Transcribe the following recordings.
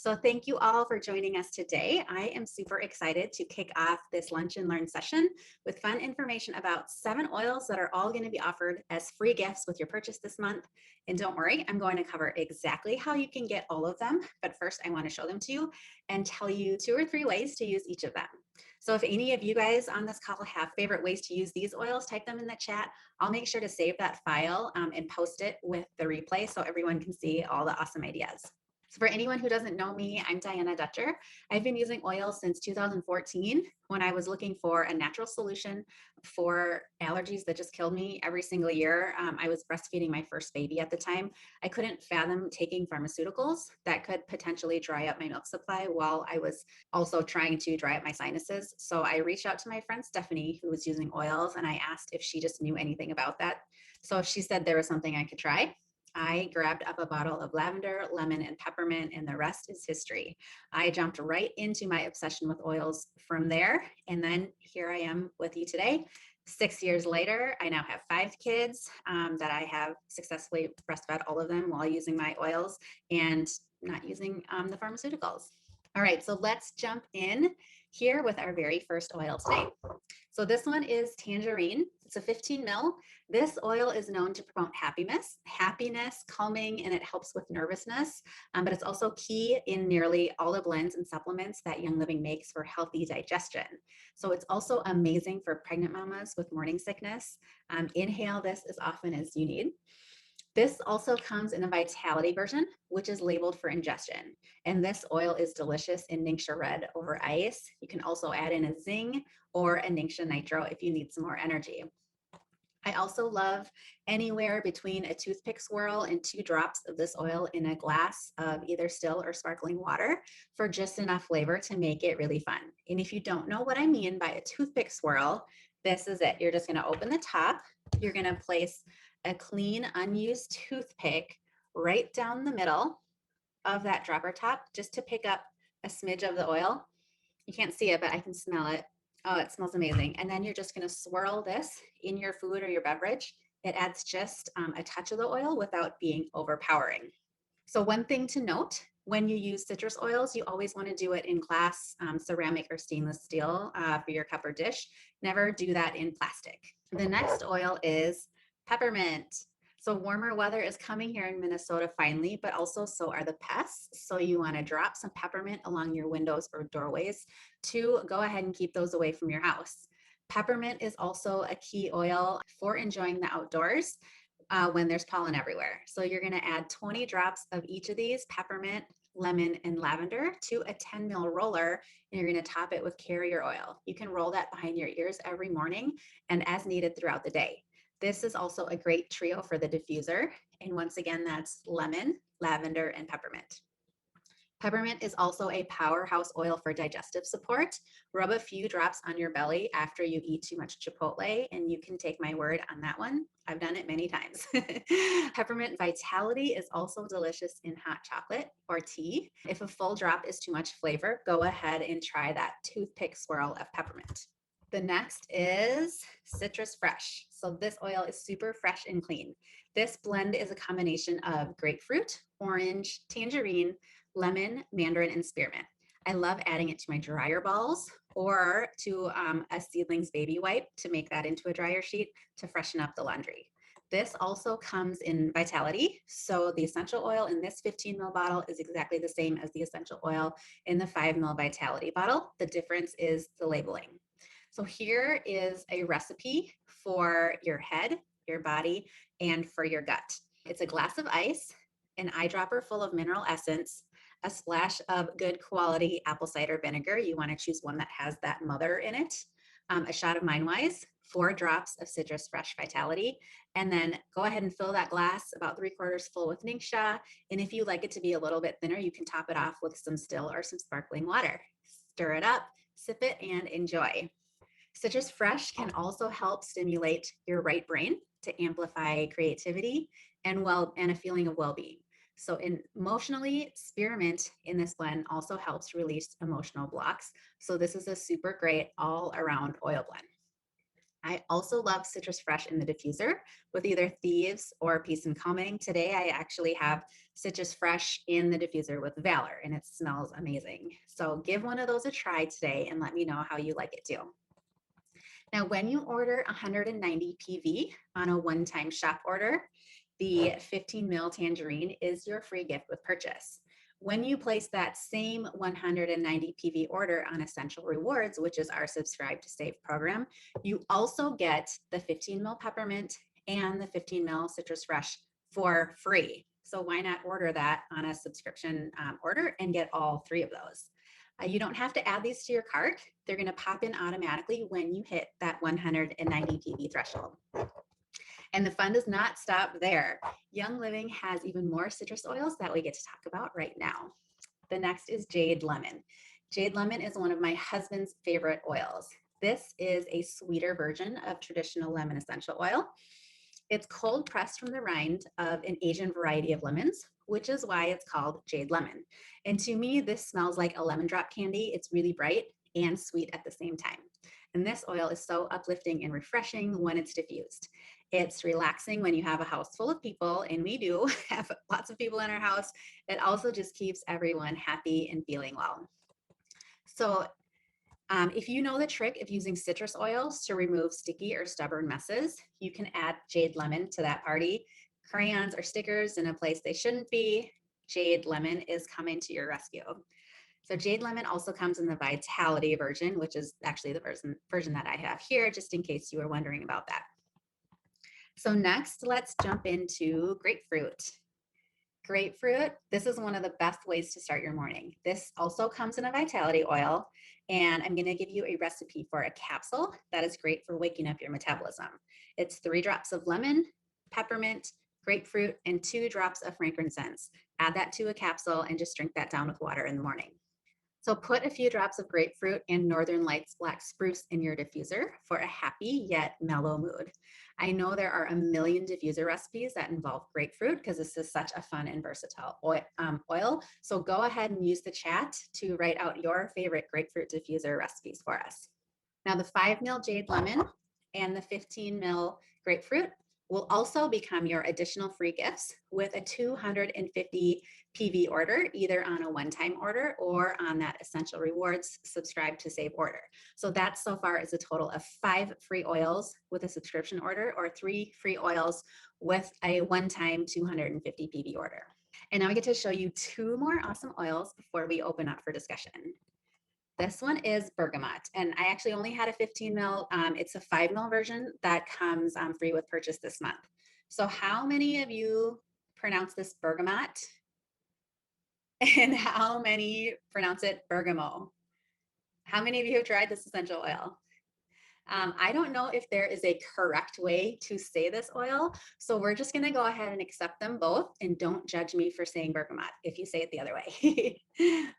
So thank you all for joining us today. I am super excited to kick off this lunch and learn session with fun information about 7 oils that are all going to be offered as free gifts with your purchase this month. And don't worry, I'm going to cover exactly how you can get all of them. But first, I want to show them to you and tell you 2 or 3 ways to use each of them. So if any of you guys on this call have favorite ways to use these oils, type them in the chat. I'll make sure to save that file and post it with the replay so everyone can see all the awesome ideas. So for anyone who doesn't know me, I'm Diana Dutcher. I've been using oil since 2014 when I was looking for a natural solution for allergies that just killed me every single year. I was breastfeeding my first baby at the time. I couldn't fathom taking pharmaceuticals that could potentially dry up my milk supply while I was also trying to dry up my sinuses. So I reached out to my friend Stephanie, who was using oils, and I asked if she just knew anything about that. So she said there was something I could try. I grabbed up a bottle of lavender, lemon, and peppermint, and the rest is history. I jumped right into my obsession with oils from there. And then here I am with you today. 6 years later, I now have 5 kids that I have successfully breastfed all of them while using my oils and not using the pharmaceuticals. All right, so let's jump in here with our very first oil today. So this one is tangerine. It's a 15 mil. This oil is known to promote happiness, calming, and it helps with nervousness. But it's also key in nearly all the blends and supplements that Young Living makes for healthy digestion. So it's also amazing for pregnant mamas with morning sickness. Inhale this as often as you need. This also comes in a vitality version, which is labeled for ingestion. And this oil is delicious in Ningxia Red over ice. You can also add in a Zing or a Ningxia Nitro if you need some more energy. I also love anywhere between a toothpick swirl and 2 drops of this oil in a glass of either still or sparkling water for just enough flavor to make it really fun. And if you don't know what I mean by a toothpick swirl, this is it. You're just going to open the top. You're going to place a clean, unused toothpick right down the middle of that dropper top just to pick up a smidge of the oil. You can't see it, but I can smell it. Oh, it smells amazing. And then you're just going to swirl this in your food or your beverage. It adds just a touch of the oil without being overpowering. So one thing to note, when you use citrus oils, you always want to do it in glass, ceramic, or stainless steel for your cup or dish. Never do that in plastic. The next oil is peppermint. So warmer weather is coming here in Minnesota finally, but also so are the pests. So you want to drop some peppermint along your windows or doorways to go ahead and keep those away from your house. Peppermint is also a key oil for enjoying the outdoors when there's pollen everywhere. So you're going to add 20 drops of each of these, peppermint, lemon, and lavender, to a 10 ml roller, and you're going to top it with carrier oil. You can roll that behind your ears every morning and as needed throughout the day. This is also a great trio for the diffuser. And once again, that's lemon, lavender, and peppermint. Peppermint is also a powerhouse oil for digestive support. Rub a few drops on your belly after you eat too much Chipotle, and you can take my word on that one. I've done it many times. Peppermint Vitality is also delicious in hot chocolate or tea. If a full drop is too much flavor, go ahead and try that toothpick swirl of peppermint. The next is Citrus Fresh. So this oil is super fresh and clean. This blend is a combination of grapefruit, orange, tangerine, lemon, mandarin, and spearmint. I love adding it to my dryer balls or to a seedling's baby wipe to make that into a dryer sheet to freshen up the laundry. This also comes in Vitality. So the essential oil in this 15 ml bottle is exactly the same as the essential oil in the 5 ml Vitality bottle. The difference is the labeling. So here is a recipe for your head, your body, and for your gut. It's a glass of ice, an eyedropper full of mineral essence, a splash of good quality apple cider vinegar. You want to choose one that has that mother in it. A shot of Mindwise, 4 drops of Citrus Fresh Vitality, and then go ahead and fill that glass about 3/4 full with Ningxia. And if you like it to be a little bit thinner, you can top it off with some still or some sparkling water. Stir it up, sip it, and enjoy. Citrus Fresh can also help stimulate your right brain to amplify creativity and a feeling of well-being. So emotionally, spearmint in this blend also helps release emotional blocks. So this is a super great all-around oil blend. I also love Citrus Fresh in the diffuser with either Thieves or Peace and Calming. Today, I actually have Citrus Fresh in the diffuser with Valor, and it smells amazing. So give one of those a try today and let me know how you like it too. Now, when you order 190 PV on a one-time shop order, the 15 ml tangerine is your free gift with purchase. When you place that same 190 PV order on Essential Rewards, which is our Subscribe to Save program, you also get the 15 ml peppermint and the 15 ml citrus fresh for free. So why not order that on a subscription order and get all three of those? You don't have to add these to your cart. They're going to pop in automatically when you hit that 190 PV threshold. And the fun does not stop there. Young Living has even more citrus oils that we get to talk about right now. The next is Jade Lemon. Jade Lemon is one of my husband's favorite oils. This is a sweeter version of traditional lemon essential oil. It's cold pressed from the rind of an Asian variety of lemons, which is why it's called Jade Lemon. And to me, this smells like a lemon drop candy. It's really bright and sweet at the same time. And this oil is so uplifting and refreshing when it's diffused. It's relaxing when you have a house full of people, and we do have lots of people in our house. It also just keeps everyone happy and feeling well. So if you know the trick of using citrus oils to remove sticky or stubborn messes, you can add Jade Lemon to that party. Crayons or stickers in a place they shouldn't be, Jade Lemon is coming to your rescue. So Jade Lemon also comes in the Vitality version, which is actually the version that I have here, just in case you were wondering about that. So next, let's jump into grapefruit. Grapefruit, this is one of the best ways to start your morning. This also comes in a Vitality oil, and I'm going to give you a recipe for a capsule that is great for waking up your metabolism. It's 3 drops of lemon, peppermint, grapefruit, and 2 drops of frankincense. Add that to a capsule and just drink that down with water in the morning. So put a few drops of grapefruit and Northern Lights black spruce in your diffuser for a happy yet mellow mood. I know there are a million diffuser recipes that involve grapefruit because this is such a fun and versatile oil. So go ahead and use the chat to write out your favorite grapefruit diffuser recipes for us. Now the 5 ml Jade Lemon and the 15 ml grapefruit will also become your additional free gifts with a 250 PV order, either on a one-time order or on that Essential Rewards Subscribe to Save order. So that so far is a total of 5 free oils with a subscription order or 3 free oils with a one-time 250 PV order. And now I get to show you 2 more awesome oils before we open up for discussion. This one is bergamot, and I actually only had a 15 ml. It's a 5 ml version that comes free with purchase this month. So how many of you pronounce this bergamot? And how many pronounce it bergamot? How many of you have tried this essential oil? I don't know if there is a correct way to say this oil, so we're just going to go ahead and accept them both, and don't judge me for saying bergamot if you say it the other way.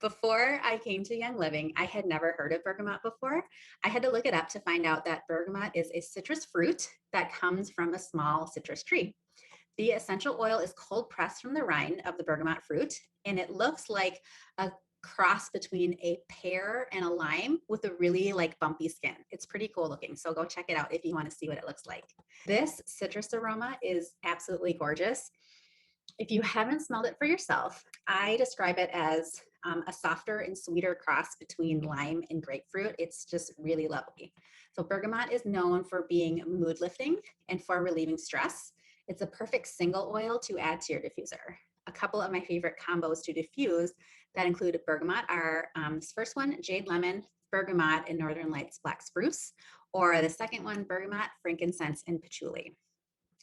Before I came to Young Living, I had never heard of bergamot before. I had to look it up to find out that bergamot is a citrus fruit that comes from a small citrus tree. The essential oil is cold pressed from the rind of the bergamot fruit, and it looks like a cross between a pear and a lime with a really like bumpy skin. It's pretty cool looking. So go check it out if you want to see what it looks like. This citrus aroma is absolutely gorgeous. If you haven't smelled it for yourself, I describe it as a softer and sweeter cross between lime and grapefruit. It's just really lovely. So bergamot is known for being mood lifting and for relieving stress. It's a perfect single oil to add to your diffuser. A couple of my favorite combos to diffuse that include bergamot are this first one, Jade Lemon, bergamot, and Northern Lights black spruce, or the second one, bergamot, frankincense, and patchouli.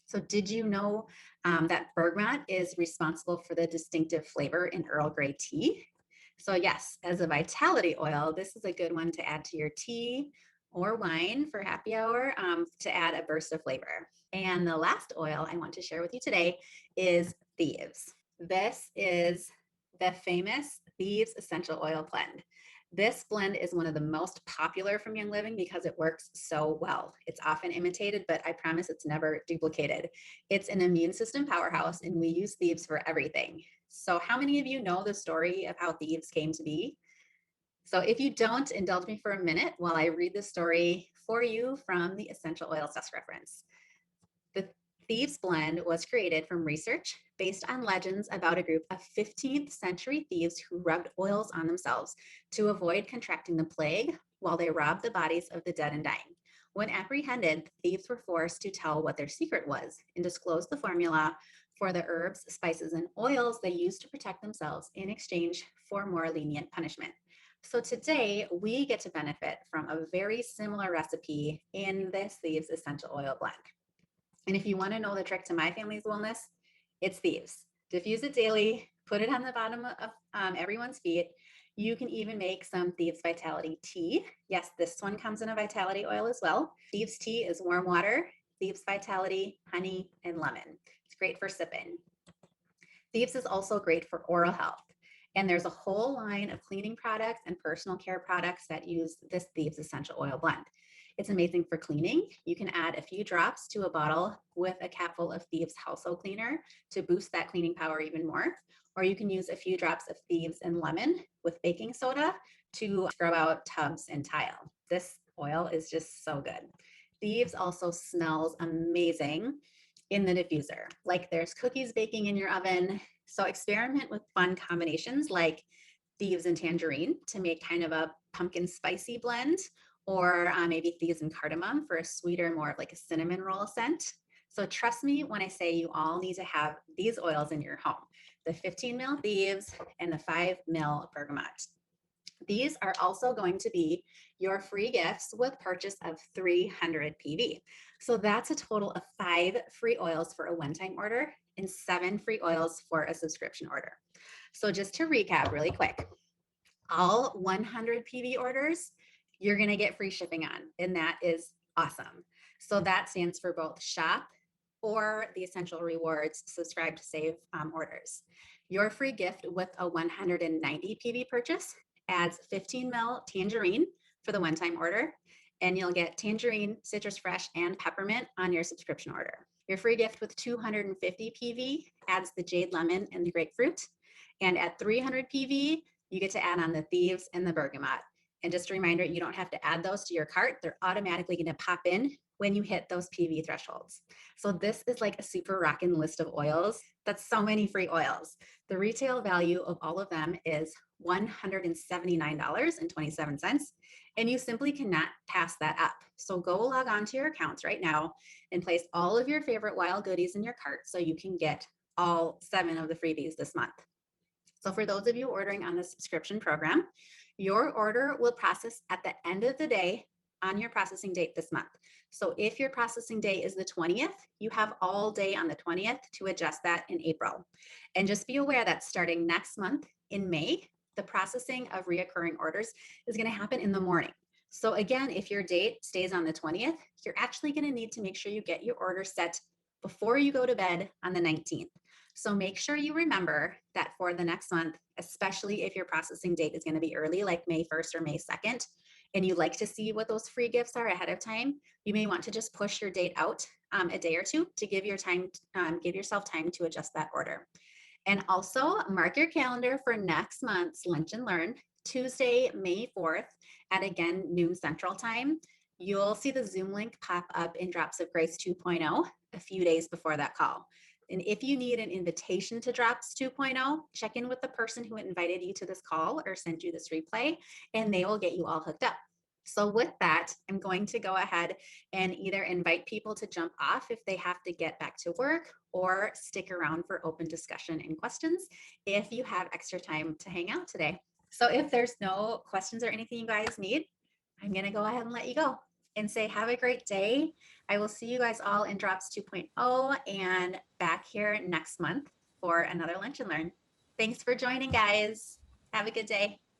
So did you know that bergamot is responsible for the distinctive flavor in Earl Grey tea? So yes, as a vitality oil, this is a good one to add to your tea or wine for happy hour to add a burst of flavor. And the last oil I want to share with you today is Thieves. This is the famous Thieves Essential Oil Blend. This blend is one of the most popular from Young Living because it works so well. It's often imitated, but I promise it's never duplicated. It's an immune system powerhouse, and we use Thieves for everything. So how many of you know the story of how Thieves came to be? So if you don't, indulge me for a minute while I read the story for you from the Essential Oils Desk Reference. The Thieves Blend was created from research based on legends about a group of 15th century thieves who rubbed oils on themselves to avoid contracting the plague while they robbed the bodies of the dead and dying. When apprehended, thieves were forced to tell what their secret was and disclose the formula for the herbs, spices, and oils they used to protect themselves in exchange for more lenient punishment. So today we get to benefit from a very similar recipe in this Thieves Essential Oil Blend. And if you want to know the trick to my family's wellness, it's Thieves. Diffuse it daily, put it on the bottom of everyone's feet. You can even make some Thieves Vitality tea. Yes, this one comes in a vitality oil as well. Thieves tea is warm water, Thieves Vitality, honey, and lemon. It's great for sipping. Thieves is also great for oral health. And there's a whole line of cleaning products and personal care products that use this Thieves Essential Oil Blend. It's amazing for cleaning. You can add a few drops to a bottle with a capful of Thieves household cleaner to boost that cleaning power even more. Or you can use a few drops of Thieves and lemon with baking soda to scrub out tubs and tile. This oil is just so good. Thieves also smells amazing in the diffuser. Like there's cookies baking in your oven. So experiment with fun combinations like Thieves and tangerine to make kind of a pumpkin spicy blend, or maybe Thieves and cardamom for a sweeter, more of like a cinnamon roll scent. So trust me when I say you all need to have these oils in your home, the 15 mil Thieves and the 5 mil bergamot. These are also going to be your free gifts with purchase of 300 PV. So that's a total of 5 free oils for a one-time order and 7 free oils for a subscription order. So just to recap really quick, all 100 PV orders, you're going to get free shipping on, and that is awesome. So that stands for both shop or the Essential Rewards subscribe to save orders. Your free gift with a 190 PV purchase adds 15 ml tangerine for the one-time order, and you'll get tangerine, citrus fresh, and peppermint on your subscription order. Your free gift with 250 PV adds the jade lemon and the grapefruit, and at 300 PV, you get to add on the Thieves and the bergamot. And just a reminder, you don't have to add those to your cart. They're automatically going to pop in when you hit those PV thresholds. So this is like a super rockin' list of oils. That's so many free oils. The retail value of all of them is $179.27. And you simply cannot pass that up. So go log on to your accounts right now and place all of your favorite wild goodies in your cart so you can get all 7 of the freebies this month. So for those of you ordering on the subscription program, your order will process at the end of the day on your processing date this month. So if your processing day is the 20th, you have all day on the 20th to adjust that in April. And just be aware that starting next month in May, the processing of reoccurring orders is going to happen in the morning. So again, if your date stays on the 20th, you're actually going to need to make sure you get your order set before you go to bed on the 19th. So make sure you remember that for the next month, especially if your processing date is going to be early, like May 1st or May 2nd, and you like to see what those free gifts are ahead of time, you may want to just push your date out a day or two to give yourself time to adjust that order. And also mark your calendar for next month's Lunch and Learn, Tuesday, May 4th at again noon Central Time. You'll see the Zoom link pop up in Drops of Grace 2.0 a few days before that call. And if you need an invitation to Drops 2.0, check in with the person who invited you to this call or sent you this replay, and they will get you all hooked up. So with that, I'm going to go ahead and either invite people to jump off if they have to get back to work, or stick around for open discussion and questions if you have extra time to hang out today. So if there's no questions or anything you guys need, I'm going to go ahead and let you go and say have a great day. I will see you guys all in Drops 2.0 and back here next month for another Lunch and Learn. Thanks for joining, guys. Have a good day.